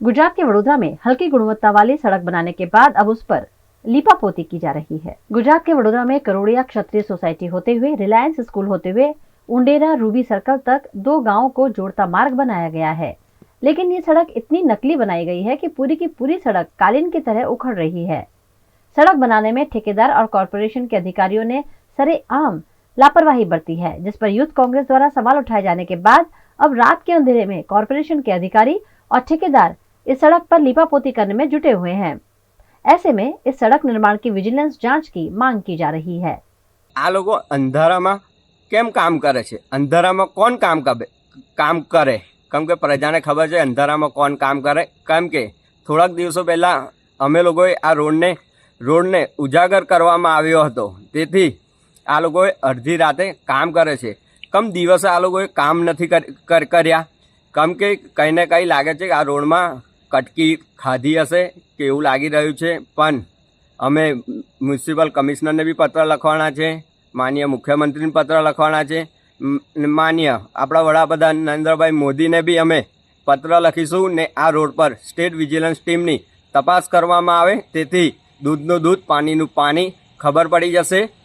गुजरात के वडोदरा में हल्की गुणवत्ता वाली सड़क बनाने के बाद अब उस पर लीपापोती की जा रही है। गुजरात के वडोदरा में करोड़िया क्षत्रिय सोसाइटी होते हुए रिलायंस स्कूल होते हुए उंडेरा रूबी सर्कल तक 2 गांवों को जोड़ता मार्ग बनाया गया है, लेकिन ये सड़क इतनी नकली बनाई गई है कि पूरी की पूरी सड़क कालीन की तरह उखड़ रही है। सड़क बनाने में ठेकेदार और कॉरपोरेशन के अधिकारियों ने सरेआम लापरवाही बरती है, जिस पर यूथ कांग्रेस द्वारा सवाल उठाए जाने के बाद अब रात के अंधेरे में कॉरपोरेशन के अधिकारी और ठेकेदार इस सड़क पर लीपापोती करने में जुटे हुए हैं। ऐसे में इस सड़क निर्माण की विजिलेंस जांच की मांग की जा रही है। आ लोग अंधाराમાં કેમ કામ કરે છે? અંધારામાં કોણ કામ કરે? કેમ કે પ્રજાને ખબર છે અંધારામાં કોણ કામ કરે? કેમ કે થોડાક દિવસો પહેલા અમે લોકોએ આ રોડને ઉજાગર કરવામાં આવ્યો હતો, તેથી આ લોકોએ અડધી રાતે કામ કરે છે। કમ દિવસે આ લોકોએ કામ નથી કર્યા, કેમ કે કંઈ ને કંઈ લાગે છે કે આ રોડમાં કટકી ખાધી હશે કે એવું લાગી રહ્યું છે। પણ અમે મ્યુનિસિપલ કમિશનરને બી પત્ર લખવાના છે, માનનીય મુખ્યમંત્રીને પત્ર લખવાના છે, માનનીય આપણા વડાપ્રધાન નરેન્દ્રભાઈ મોદીને બી અમે પત્ર લખીશું ને આ રોડ પર સ્ટેટ વિજિલન્સ ટીમની તપાસ કરવામાં આવે, તેથી દૂધનું દૂધ પાણીનું પાણી ખબર પડી જશે।